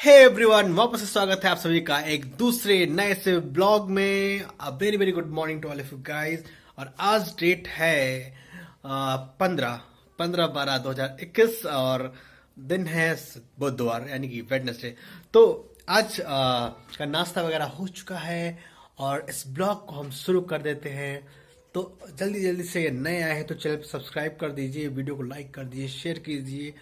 Hey everyone, वापस से स्वागत है आप सभी का एक दूसरे नए से ब्लॉग में। Very very good morning to all of you guys. और आज डेट है 15/12/2021 और दिन है बुधवार यानी कि वेडनेसडे। तो आज का नाश्ता वगैरह हो चुका है और इस ब्लॉग को हम शुरू कर देते हैं। तो जल्दी जल्दी से नए आए हैं तो चैनल को सब्सक्राइब कर दीजिए, वीडियो को लाइक कर दीजिए, शेयर कीजिए,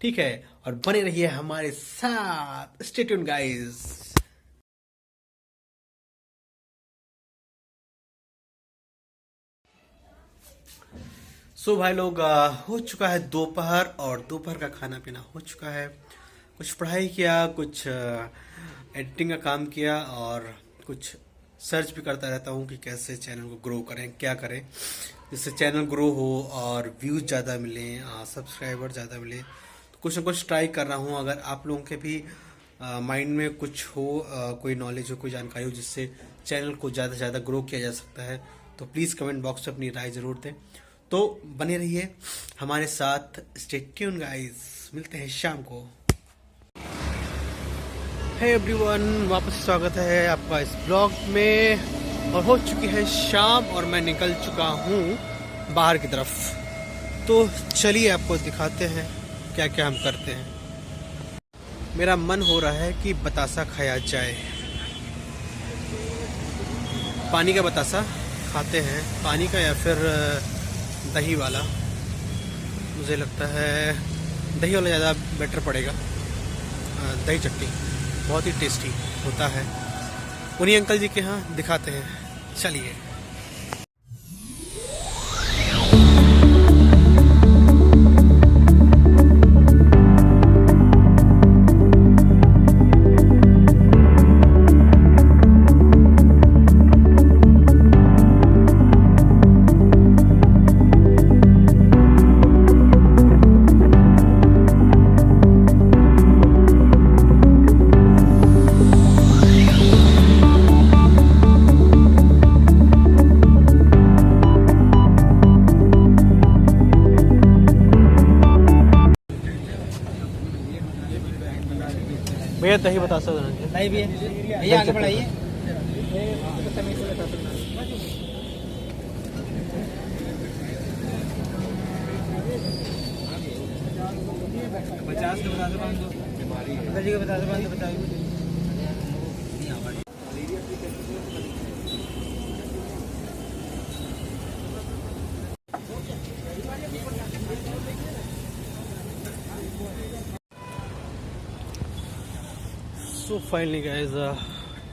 ठीक है। और बने रहिए हमारे साथ। Stay tune guys. सो भाई लोग, हो चुका है दोपहर और दोपहर का खाना पीना हो चुका है। कुछ पढ़ाई किया, कुछ एडिटिंग का काम किया और कुछ सर्च भी करता रहता हूँ कि कैसे चैनल को ग्रो करें, क्या करें जिससे चैनल ग्रो हो और व्यूज ज़्यादा मिले, सब्सक्राइबर ज़्यादा मिले। तो कुछ ना कुछ ट्राई कर रहा हूँ। अगर आप लोगों के भी माइंड में कुछ हो, कोई नॉलेज हो, कोई जानकारी हो जिससे चैनल को ज़्यादा से ज़्यादा ग्रो किया जा सकता है, तो प्लीज़ कमेंट बॉक्स में अपनी राय ज़रूर दें। तो बने रहिए हमारे साथ। स्टे ट्यून गाइस, मिलते हैं शाम को। हे एवरीवन, वापस स्वागत है आपका इस ब्लॉग में। और हो चुकी है शाम और मैं निकल चुका हूँ बाहर की तरफ। तो चलिए आपको दिखाते हैं क्या क्या हम करते हैं। मेरा मन हो रहा है कि बतासा खाया जाए। पानी का बतासा खाते हैं, पानी का या फिर दही वाला। मुझे लगता है दही वाला ज़्यादा बेटर पड़ेगा। दही चटनी बहुत ही टेस्टी होता है। उन्हीं अंकल जी के यहाँ दिखाते हैं, चलिए। भैया दही बतासा दही भी है भैया, आगे बढ़ाइए। 50 के बता दो, 500 के बता दो, 500 बताइए। सो फाइनली गाइस,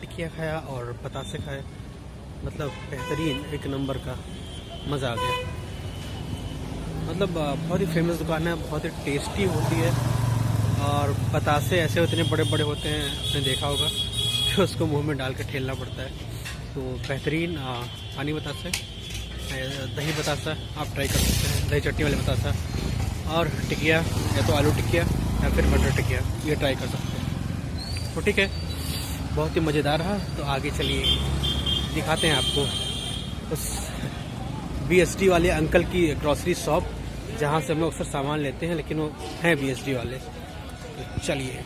टिकिया खाया और बतासे खाए। मतलब बेहतरीन, एक नंबर का मज़ा आ गया। मतलब बहुत ही फेमस दुकान है, बहुत ही टेस्टी होती है। और बतासे ऐसे इतने बड़े बड़े होते हैं, आपने देखा होगा, फिर उसको मुंह में डाल के ठेलना पड़ता है। तो बेहतरीन पानी बतासे, दही बतासा आप ट्राई कर सकते हैं, दही चटनी वाले बतासा। और टिकिया, या तो आलू टिकिया या फिर मटर टिकिया, ये ट्राई कर सकते हैं। तो ठीक है, बहुत ही मज़ेदार रहा। तो आगे चलिए दिखाते हैं आपको उस BSD वाले अंकल की ग्रॉसरी शॉप, जहाँ से हम लोग अक्सर सामान लेते हैं, लेकिन वो हैं BSD वाले। तो चलिए।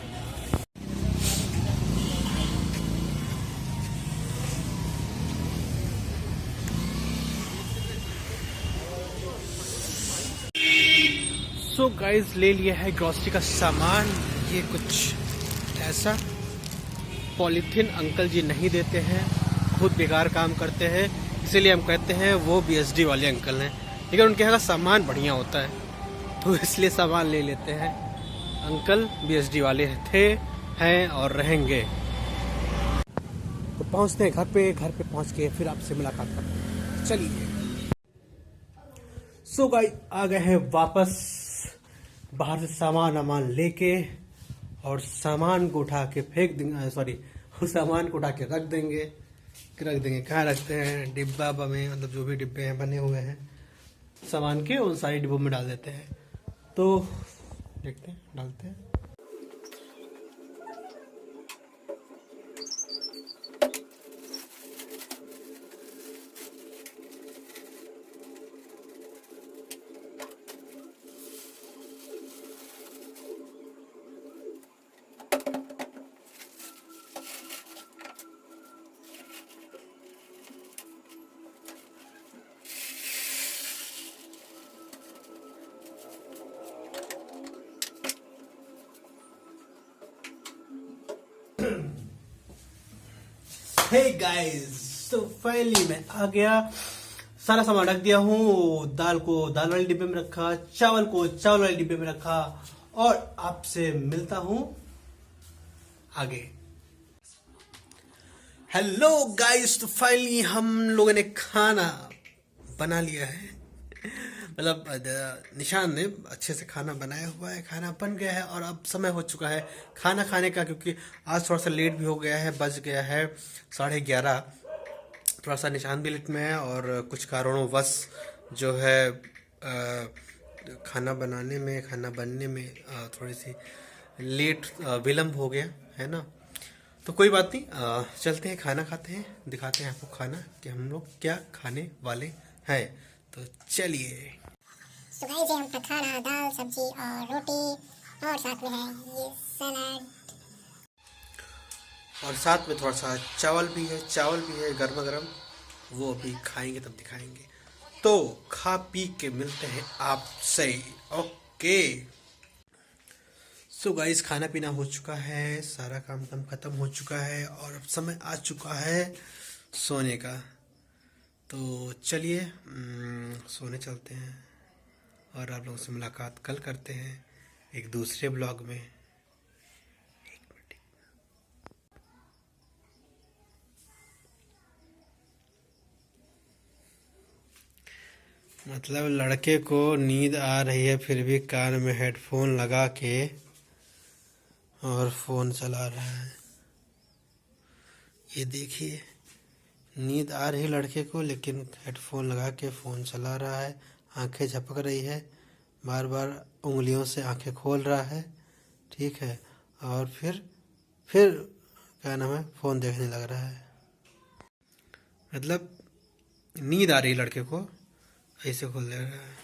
सो गाइस, ले लिया है ग्रॉसरी का सामान। ये कुछ ऐसा पॉलीथीन अंकल जी नहीं देते हैं, खुद बेकार काम करते हैं, इसीलिए हम कहते हैं वो BSD वाले अंकल हैं। लेकिन उनके यहाँ का सामान बढ़िया होता है, तो इसलिए सामान ले लेते हैं। अंकल BSD वाले थे, हैं और रहेंगे। तो पहुँचते हैं घर पे। घर पे पहुँच के फिर आपसे मुलाकात करते हैं, चलिए। सो गाइस, आ गए हैं वापस बाहर से सामान वामान लेके। और सामान को उठा के फेंक देंगे, सॉरी, उस सामान को उठा के रख देंगे। कहाँ रखते हैं? डिब्बा में, मतलब जो भी डिब्बे हैं बने हुए हैं सामान के, उन सारे डिब्बों में डाल देते हैं। तो देखते हैं, डालते हैं। हे गाइस, तो फाइनली मैं आ गया। सारा सामान रख दिया हूँ। दाल को दाल वाले डिब्बे में रखा, चावल को चावल वाले डिब्बे में रखा, और आपसे मिलता हूँ आगे। हेलो गाइस, तो फाइनली हम लोगों ने खाना बना लिया है। मतलब निशान ने अच्छे से खाना बनाया हुआ है, खाना बन गया है और अब समय हो चुका है खाना खाने का, क्योंकि आज थोड़ा सा लेट भी हो गया है, बज गया है 11:30। थोड़ा सा निशान भी लेट में है और कुछ कारणों जो है खाना बनने में थोड़ी सी लेट विलम्ब हो गया है ना। तो कोई बात नहीं, चलते हैं खाना खाते हैं, दिखाते हैं आपको खाना कि हम लोग क्या खाने वाले हैं। तो चलिए। तो गाइस, ये हम खाना दाल सब्जी और रोटी, और साथ में है ये सलाद, और साथ में थोड़ा सा चावल भी है गर्मा गर्म, वो अभी खाएंगे तब दिखाएंगे। तो खा पी के मिलते हैं आपसे। ओके। सो गाइस, खाना पीना हो चुका है, सारा काम खत्म हो चुका है और अब समय आ चुका है सोने का। तो चलिए सोने चलते हैं और आप लोगों से मुलाकात कल करते हैं एक दूसरे ब्लॉग में। मतलब लड़के को नींद आ रही है फिर भी कान में हेडफोन लगा के और फोन चला रहा है। ये देखिए, नींद आ रही है लड़के को लेकिन हेडफोन लगा के फ़ोन चला रहा है। आंखें झपक रही है, बार बार उंगलियों से आंखें खोल रहा है, ठीक है, और फिर क्या नाम है, फ़ोन देखने लग रहा है। मतलब नींद आ रही है लड़के को, ऐसे खोल दे रहा है।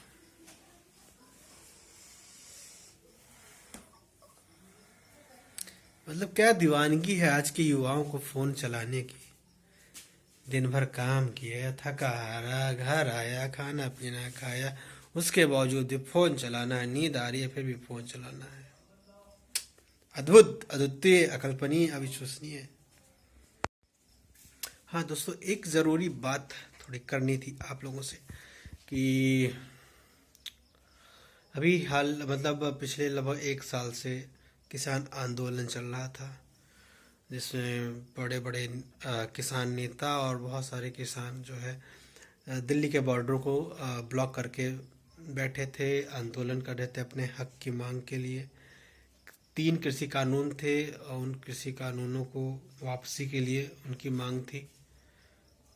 मतलब क्या दीवानगी है आज के युवाओं को फ़ोन चलाने की। दिन भर काम किया, थका हारा, घर आया, खाना पीना खाया, उसके बावजूद भी फ़ोन चलाना है। नींद आ रही है फिर भी फ़ोन चलाना है। अद्भुत, अद्वितीय, अकल्पनीय, अविश्वसनीय। हाँ दोस्तों, एक ज़रूरी बात थोड़ी करनी थी आप लोगों से कि अभी मतलब पिछले लगभग 1 साल से किसान आंदोलन चल रहा था, जिसमें बड़े बड़े किसान नेता और बहुत सारे किसान जो है दिल्ली के बॉर्डरों को ब्लॉक करके बैठे थे, आंदोलन कर रहे थे अपने हक की मांग के लिए। 3 कृषि कानून थे और उन कृषि कानूनों को वापसी के लिए उनकी मांग थी,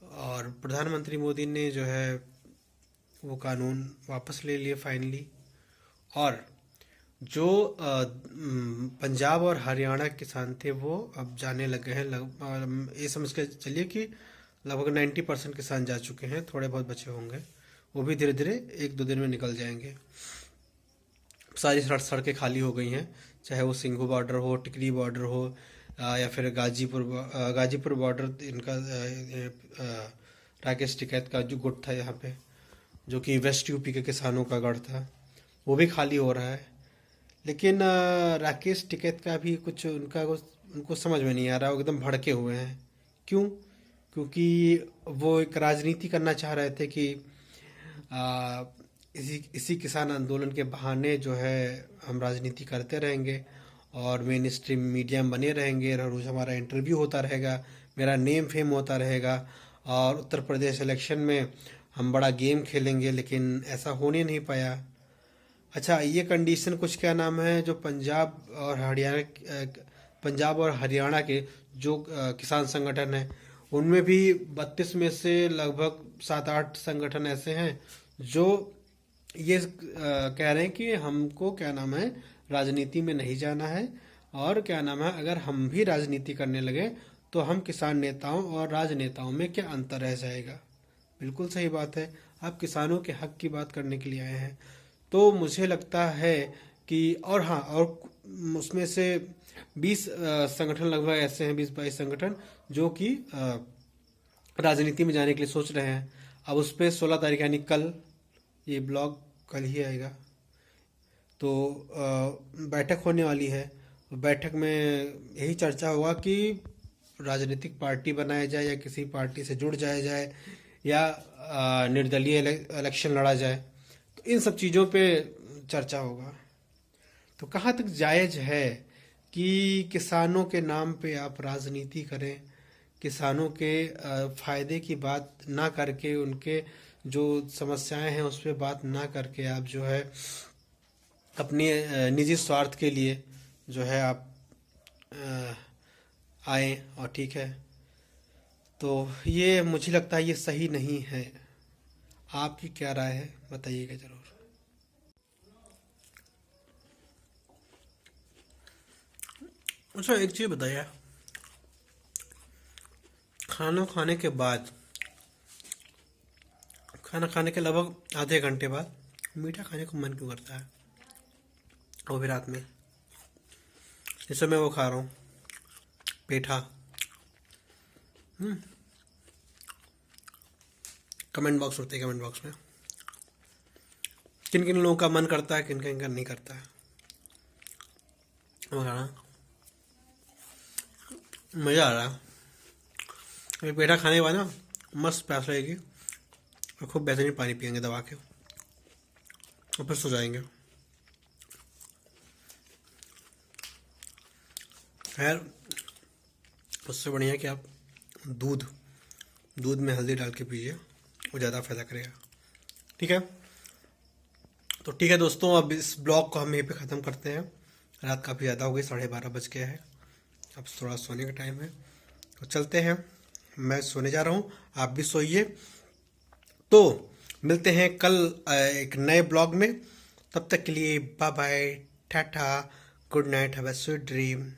और प्रधानमंत्री मोदी ने जो है वो कानून वापस ले लिए फाइनली। और जो पंजाब और हरियाणा के किसान थे वो अब जाने लगे हैं। ये समझ के चलिए कि लगभग 90% किसान जा चुके हैं, थोड़े बहुत बचे होंगे, वो भी धीरे धीरे 1-2 दिन में निकल जाएंगे। सारी सड़कें खाली हो गई हैं, चाहे वो सिंघू बॉर्डर हो, टिकरी बॉर्डर हो, या फिर गाजीपुर बॉर्डर। इनका राकेश टिकैत का जो गुट था यहाँ पे, जो कि वेस्ट यूपी के किसानों का गढ़ था, वो भी खाली हो रहा है। लेकिन राकेश टिकैत का भी कुछ उनको समझ में नहीं आ रहा, वो एकदम भड़के हुए हैं। क्यों? क्योंकि वो एक राजनीति करना चाह रहे थे कि इसी किसान आंदोलन के बहाने जो है हम राजनीति करते रहेंगे और मेन स्ट्रीम मीडिया में बने रहेंगे, रोज़ हमारा इंटरव्यू होता रहेगा, मेरा नेम फेम होता रहेगा, और उत्तर प्रदेश इलेक्शन में हम बड़ा गेम खेलेंगे। लेकिन ऐसा होने नहीं पाया। अच्छा, ये कंडीशन कुछ क्या नाम है, जो पंजाब और हरियाणा के जो किसान संगठन हैं, उनमें भी 32 में से लगभग 7-8 संगठन ऐसे हैं जो ये कह रहे हैं कि हमको क्या नाम है राजनीति में नहीं जाना है, और क्या नाम है अगर हम भी राजनीति करने लगे तो हम किसान नेताओं और राजनेताओं में क्या अंतर रह जाएगा। बिल्कुल सही बात है, आप किसानों के हक की बात करने के लिए आए हैं। तो मुझे लगता है कि और हाँ, और उसमें से 20 संगठन लगभग ऐसे हैं, 20-22 संगठन जो कि राजनीति में जाने के लिए सोच रहे हैं। अब उस पर 16 तारीख यानी कल, ये ब्लॉग कल ही आएगा, तो बैठक होने वाली है। बैठक में यही चर्चा होगा कि राजनीतिक पार्टी बनाया जाए या किसी पार्टी से जुड़ जाया जाए या निर्दलीय इलेक्शन लड़ा जाए, तो इन सब चीज़ों पे चर्चा होगा। तो कहाँ तक जायज़ है कि किसानों के नाम पे आप राजनीति करें, किसानों के फायदे की बात ना करके, उनके जो समस्याएं हैं उस पर बात ना करके आप जो है अपने निजी स्वार्थ के लिए जो है आप आए, और ठीक है। तो ये मुझे लगता है ये सही नहीं है। आपकी क्या राय है बताइएगा ज़रूर। अच्छा एक चीज़ बताइए, खाना खाने के बाद, खाना खाने के लगभग आधे घंटे बाद मीठा खाने को मन क्यों करता है, वो भी रात में? जैसे मैं वो खा रहा हूँ पेठा। कमेंट बॉक्स होते हैं, कमेंट बॉक्स में किन किन लोगों का मन करता है, किन किन का नहीं करता है वो खाना। मज़ा आ रहा है। अभी पेठा खाने के बाद ना मस्त प्यास लगेगी और खूब बेहतरीन पानी पियेंगे दबा के और फिर सो जाएंगे। खैर उससे बढ़िया कि आप दूध में हल्दी डाल के पीजिए, वो ज़्यादा फायदा करेगा। ठीक है, तो ठीक है दोस्तों, अब इस ब्लॉग को हम यहीं पे ख़त्म करते हैं। रात काफ़ी ज़्यादा हो गई, 12:30 बज गया है, अब थोड़ा सोने का टाइम है, तो चलते हैं। मैं सोने जा रहा हूँ, आप भी सोइए। तो मिलते हैं कल एक नए ब्लॉग में। तब तक के लिए bye bye, tata, good night, have a sweet dream.